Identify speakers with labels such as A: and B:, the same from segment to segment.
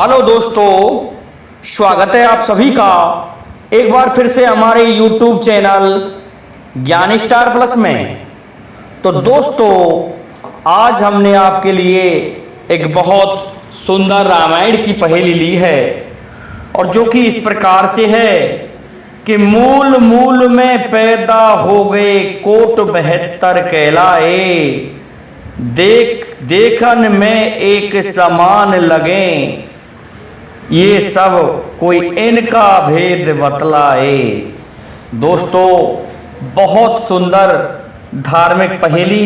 A: Hello दोस्तों, स्वागत है आप सभी का एक बार फिर से हमारे YouTube चैनल ज्ञान स्टार प्लस में। तो दोस्तों, आज हमने आपके लिए एक बहुत सुंदर रामायण की पहेली ली है और जो कि इस प्रकार से है कि मूल मूल में पैदा हो गए कोट 72 कहलाए, देखन में एक समान लगे, ये सब कोई इनका भेद बतलाए। दोस्तों, बहुत सुंदर धार्मिक पहेली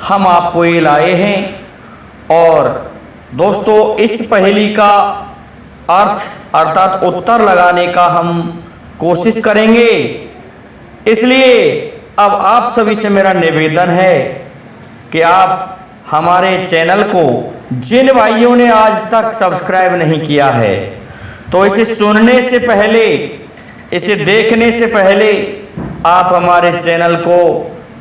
A: हम आपको ये लाए हैं और दोस्तों इस पहेली का अर्थ अर्थात उत्तर लगाने का हम कोशिश करेंगे। इसलिए अब आप सभी से मेरा निवेदन है कि आप हमारे चैनल को, जिन भाइयों ने आज तक सब्सक्राइब नहीं किया है, तो इसे सुनने से पहले, इसे देखने से पहले आप हमारे चैनल को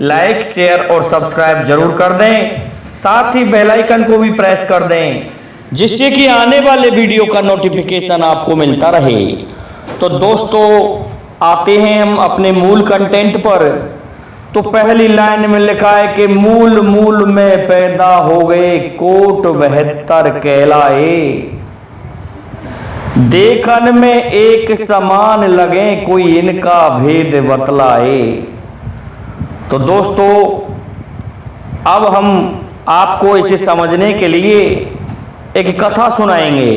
A: लाइक, शेयर और सब्सक्राइब जरूर कर दें। साथ ही बेल आइकन को भी प्रेस कर दें, जिससे कि आने वाले वीडियो का नोटिफिकेशन आपको मिलता रहे। तो दोस्तों, आते हैं हम अपने मूल कंटेंट पर। तो पहली लाइन में लिखा है कि मूल मूल में पैदा हो गए कोट 72 कहलाए, देखन में एक समान लगे, कोई इनका भेद बतलाए। तो दोस्तों, अब हम आपको इसे समझने के लिए एक कथा सुनाएंगे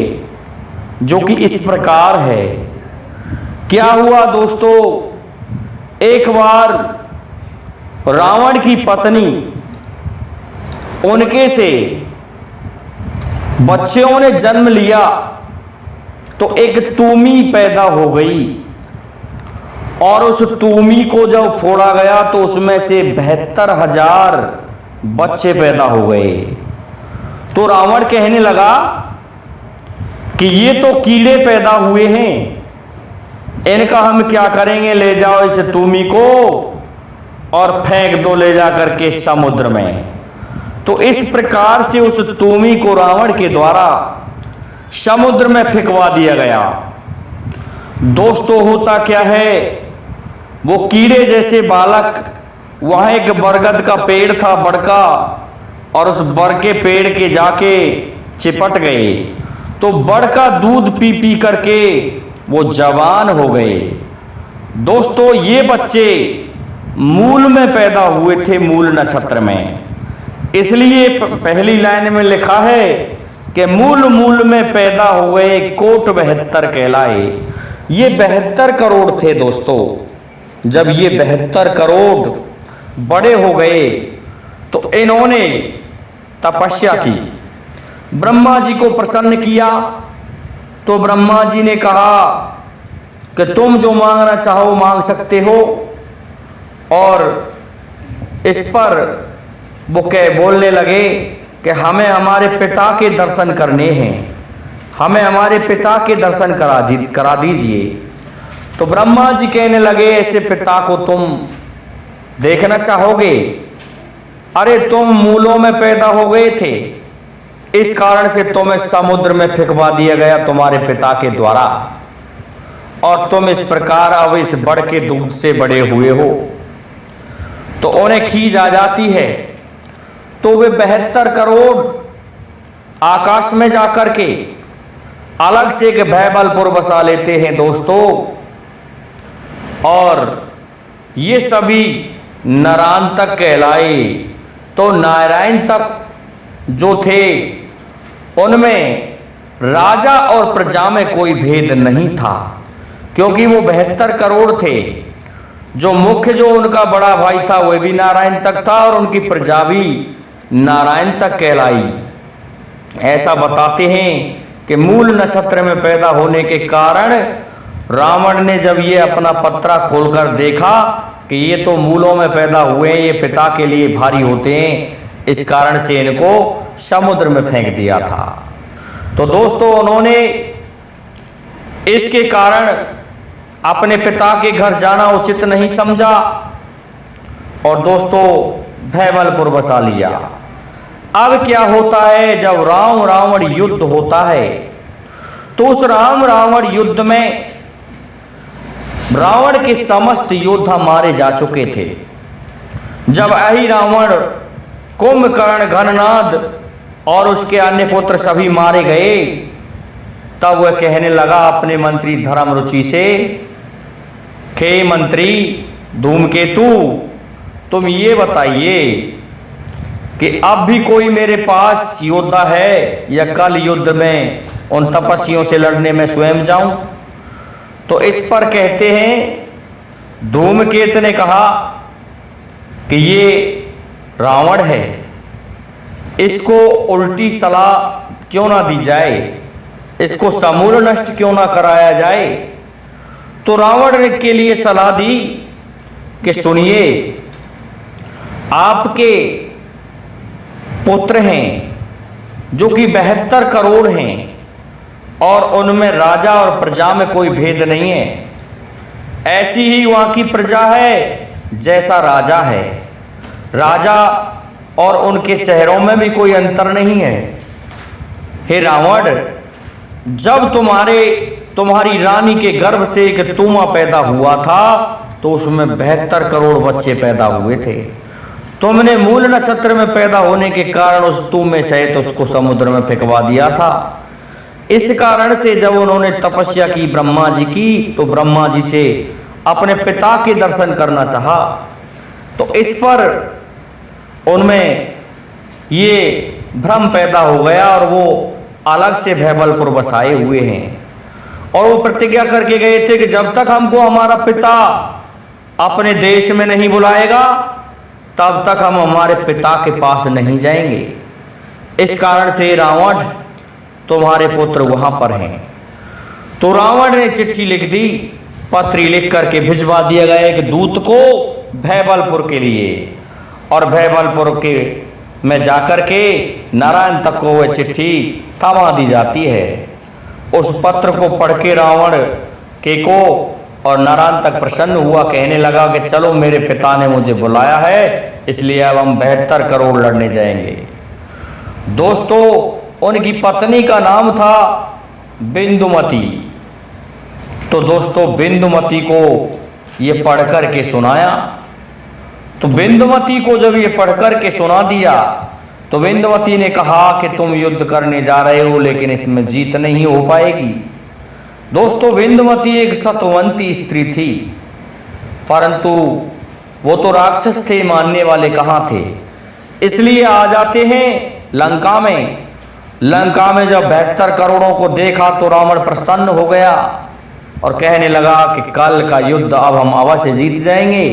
A: जो कि इस प्रकार है। क्या हुआ दोस्तों, एक बार रावण की पत्नी, उनके से बच्चों ने जन्म लिया तो एक तूमी पैदा हो गई और उस तूमी को जब फोड़ा गया तो उसमें से 72,000 बच्चे पैदा हो गए। तो रावण कहने लगा कि ये तो कीड़े पैदा हुए हैं, इनका हम क्या करेंगे, ले जाओ इस तूमी को और फेंक दो ले जाकर के समुद्र में। तो इस प्रकार से उस तूमी को रावण के द्वारा समुद्र में फेंकवा दिया गया। दोस्तों, होता क्या है, वो कीड़े जैसे बालक, वहां एक बरगद का पेड़ था बड़का, और उस बर के पेड़ के जाके चिपट गए। तो बड़ का दूध पी पी करके वो जवान हो गए। दोस्तों, ये बच्चे मूल में पैदा हुए थे, मूल नक्षत्र में। इसलिए पहली लाइन में लिखा है कि मूल मूल में पैदा हुए कोट 72 कहलाए। ये 72 करोड़ थे दोस्तों। जब ये 72 करोड़ बड़े हो गए तो इन्होंने तपस्या की, ब्रह्मा जी को प्रसन्न किया। तो ब्रह्मा जी ने कहा कि तुम जो मांगना चाहो मांग सकते हो। और इस पर वो बोलने लगे कि हमें हमारे पिता के दर्शन करने हैं, हमें हमारे पिता के दर्शन करा दीजिए। तो ब्रह्मा जी कहने लगे, ऐसे पिता को तुम देखना चाहोगे? अरे तुम मूलों में पैदा हो गए थे, इस कारण से तुम्हें समुद्र में फेंकवा दिया गया तुम्हारे पिता के द्वारा, और तुम इस प्रकार अब इस बड़ के दूध से बड़े हुए हो। तो उन्हें खींच आ जाती है। तो वे 72 करोड़ आकाश में जाकर के अलग से एक भैबलपुर बसा लेते हैं दोस्तों। और ये सभी नारायण तक कहलाए। तो नारायण तक जो थे उनमें राजा और प्रजा में कोई भेद नहीं था, क्योंकि वो 72 करोड़ थे। जो मुख्य जो उनका बड़ा भाई था वह भी नारायण तक था और उनकी प्रजा भी नारायण तक कहलाई। ऐसा बताते हैं कि मूल नक्षत्र में पैदा होने के कारण रावण ने जब ये अपना पत्रा खोलकर देखा कि ये तो मूलों में पैदा हुए हैं, ये पिता के लिए भारी होते हैं, इस कारण से इनको समुद्र में फेंक दिया था। तो दोस्तों, उन्होंने इसके कारण अपने पिता के घर जाना उचित नहीं समझा और दोस्तों भैबलपुर बसा लिया। अब क्या होता है, जब राम रावण युद्ध होता है तो उस राम रावण युद्ध में रावण के समस्त योद्धा मारे जा चुके थे। जब अहि रावण, कुंभकर्ण, घननाद और उसके अन्य पुत्र सभी मारे गए, तब वह कहने लगा अपने मंत्री धर्मरुचि से कि मंत्री धूमकेतु, तुम ये बताइए कि अब भी कोई मेरे पास योद्धा है या कल युद्ध में उन तपस्वियों से लड़ने में स्वयं जाऊं? तो इस पर कहते हैं धूमकेतु ने कहा कि ये रावण है, इसको उल्टी सलाह क्यों ना दी जाए, इसको समूल नष्ट क्यों ना कराया जाए। तो रावण ने के लिए सलाह दी कि सुनिए, आपके पुत्र हैं जो कि 72 करोड़ हैं और उनमें राजा और प्रजा में कोई भेद नहीं है। ऐसी ही वहां की प्रजा है जैसा राजा है, राजा और उनके चेहरों में भी कोई अंतर नहीं है। हे रावण, जब तुम्हारी रानी के गर्भ से एक तूमा पैदा हुआ था तो उसमें 72 करोड़ बच्चे पैदा हुए थे। तुमने मूल नक्षत्र में पैदा होने के कारण उस तूमे सहित उसको समुद्र में फेंकवा दिया था। इस कारण से जब उन्होंने तपस्या की ब्रह्मा जी की, तो ब्रह्मा जी से अपने पिता के दर्शन करना चाहा, तो इस पर उनमें ये भ्रम पैदा हो गया और वो अलग से भैबलपुर बसाए हुए हैं। और वो प्रतिज्ञा करके गए थे कि जब तक हमको हमारा पिता अपने देश में नहीं बुलाएगा तब तक हम हमारे पिता के पास नहीं जाएंगे। इस कारण से रावण, तुम्हारे पुत्र वहां पर हैं। तो रावण ने चिट्ठी लिख दी, पत्री लिख करके भिजवा दिया गया एक दूत को भैबलपुर के लिए, और भैबलपुर के में जाकर के नारायण तक को वह चिट्ठी थमा दी जाती है। उस पत्र को पढ़ के रावण के को और नारायण तक प्रसन्न हुआ, कहने लगा कि चलो मेरे पिता ने मुझे बुलाया है, इसलिए अब हम 72 करोड़ लड़ने जाएंगे। दोस्तों, उनकी पत्नी का नाम था बिंदुमती। तो दोस्तों, बिंदुमती को ये पढ़ कर के सुनाया। तो बिंदुमती को जब ये पढ़ कर के सुना दिया तो बिंदुमती ने कहा कि तुम युद्ध करने जा रहे हो लेकिन इसमें जीत नहीं हो पाएगी। दोस्तों, बिंदुमती एक सतवंती स्त्री थी, परंतु वो तो राक्षस थे, मानने वाले कहाँ थे। इसलिए आ जाते हैं लंका में। लंका में जब 72 करोड़ों को देखा तो रावण प्रसन्न हो गया और कहने लगा कि कल का युद्ध अब हम अवश्य जीत जाएंगे,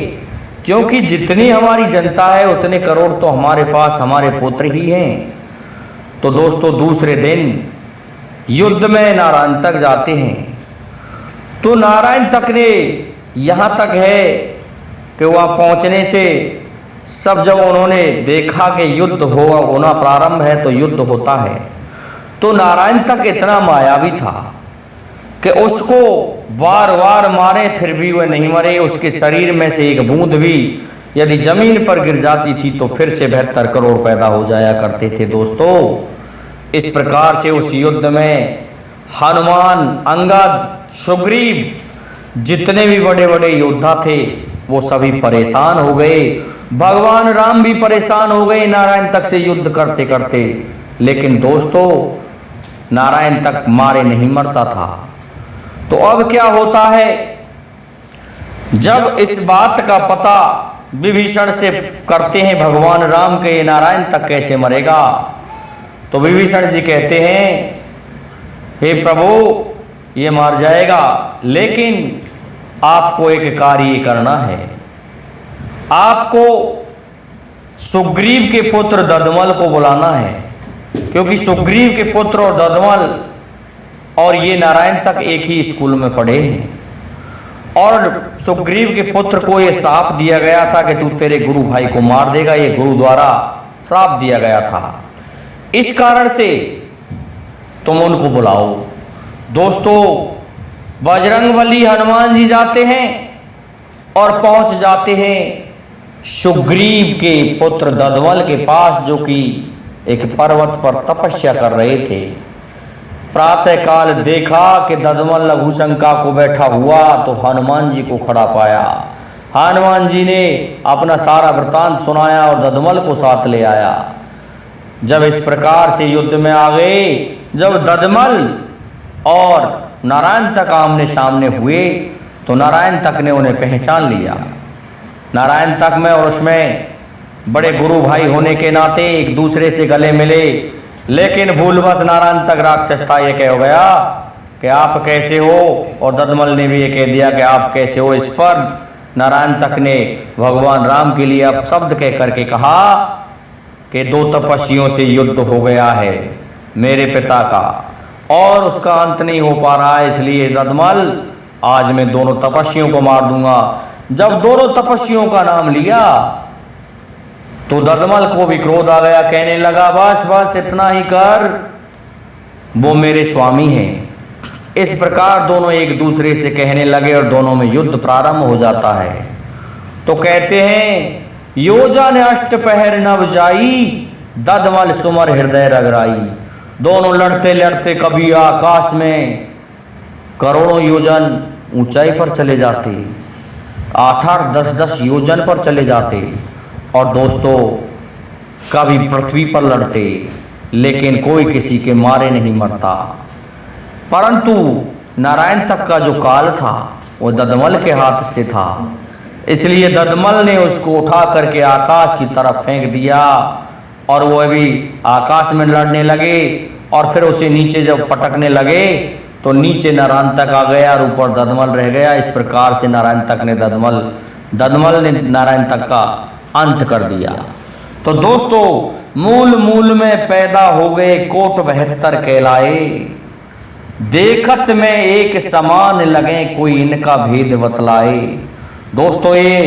A: क्योंकि जितनी हमारी जनता है उतने करोड़ तो हमारे पास हमारे पुत्र ही हैं। तो दोस्तों, दूसरे दिन युद्ध में नारायण तक जाते हैं। तो नारायण तक ने यहाँ तक है कि वहाँ पहुँचने से सब जब उन्होंने देखा कि युद्ध होना प्रारंभ है तो युद्ध होता है, तो नारायण तक इतना मायावी था कि उसको बार बार मारे फिर भी वह नहीं मरे। उसके शरीर में से एक बूंद भी यदि जमीन पर गिर जाती थी तो फिर से 72 करोड़ पैदा हो जाया करते थे। दोस्तों, इस प्रकार से उस युद्ध में हनुमान, अंगद, सुग्रीव, जितने भी बड़े बड़े योद्धा थे वो सभी परेशान हो गए। भगवान राम भी परेशान हो गए नारायण तक से युद्ध करते करते। लेकिन दोस्तों, नारायण तक मारे नहीं मरता था। तो अब क्या होता है, जब इस बात का पता विभीषण से करते हैं भगवान राम के ये नारायण तक कैसे मरेगा, तो विभीषण जी कहते हैं, हे प्रभु, ये मार जाएगा, लेकिन आपको एक कार्य करना है। आपको सुग्रीव के पुत्र ददमल को बुलाना है, क्योंकि सुग्रीव के पुत्र और ददमल और ये नारायण तक एक ही स्कूल में पढ़े हैं। और सुग्रीव के पुत्र को ये श्राप दिया गया था कि तू तेरे गुरु भाई को मार देगा, ये गुरु द्वारा श्राप दिया गया था। इस कारण से तुम उनको बुलाओ। दोस्तों, बजरंगबली हनुमान जी जाते हैं और पहुंच जाते हैं सुग्रीव के पुत्र ददमल के पास, जो कि एक पर्वत पर तपस्या कर रहे थे। प्रातः काल देखा कि ददमल लघुशंका को बैठा हुआ तो हनुमान जी को खड़ा पाया। हनुमान जी ने अपना सारा वृतांत सुनाया और ददमल को साथ ले आया। जब इस प्रकार से युद्ध में आ गए, जब ददमल और नारायण तक आमने सामने हुए तो नारायण तक ने उन्हें पहचान लिया। नारायण तक में और उसमें बड़े गुरु भाई होने के नाते एक दूसरे से गले मिले, लेकिन भूलवश नारायण तक राक्षसता ये कह गया कि आप कैसे हो, और ददमल ने भी ये कह दिया कि आप कैसे हो। इस पर नारायण तक ने भगवान राम के लिए अब शब्द कह करके कहा कि दो तपस्वियों से युद्ध हो गया है मेरे पिता का, और उसका अंत नहीं हो पा रहा है, इसलिए ददमल आज मैं दोनों तपस्वियों को मार दूंगा। जब दोनों तपस्वियों का नाम लिया तो ददमल को भी क्रोध आ गया, कहने लगा बस बस इतना ही कर, वो मेरे स्वामी हैं। इस प्रकार दोनों एक दूसरे से कहने लगे और दोनों में युद्ध प्रारंभ हो जाता है। तो कहते हैं योजन अष्ट पहर नव जाई, ददमल सुमर हृदय रगराई। दोनों लड़ते लड़ते कभी आकाश में करोड़ों योजन ऊंचाई पर चले जाते, 8-8 10-10 योजन पर चले जाते, और दोस्तों कभी पृथ्वी पर लड़ते, लेकिन कोई किसी के मारे नहीं मरता। परंतु नारायण तक का जो काल था वो ददमल के हाथ से था, इसलिए ददमल ने उसको उठा करके आकाश की तरफ फेंक दिया, और वो भी आकाश में लड़ने लगे, और फिर उसे नीचे जब पटकने लगे तो नीचे नारायण तक आ गया और ऊपर ददमल रह गया। इस प्रकार से नारायण तक ने ददमल ने नारायण तक का अंत कर दिया। तो दोस्तों मूल मूल में पैदा हो गए कोट 72 कहलाए, देखत में एक समान लगे कोई इनका भेद बतलाए। दोस्तों ये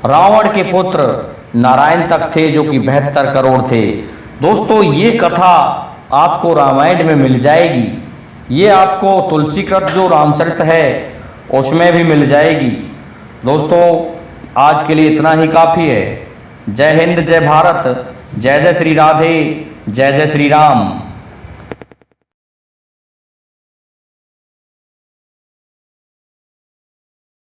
A: रावण के पुत्र नारायण तक थे जो कि 72 करोड़ थे। दोस्तों ये कथा आपको रामायण में मिल जाएगी, ये आपको तुलसीकृत जो रामचरित है उसमें भी मिल जाएगी। दोस्तों आज के लिए इतना ही काफ़ी है। जय हिंद, जय भारत, जय जय श्री राधे, जय जय श्री राम।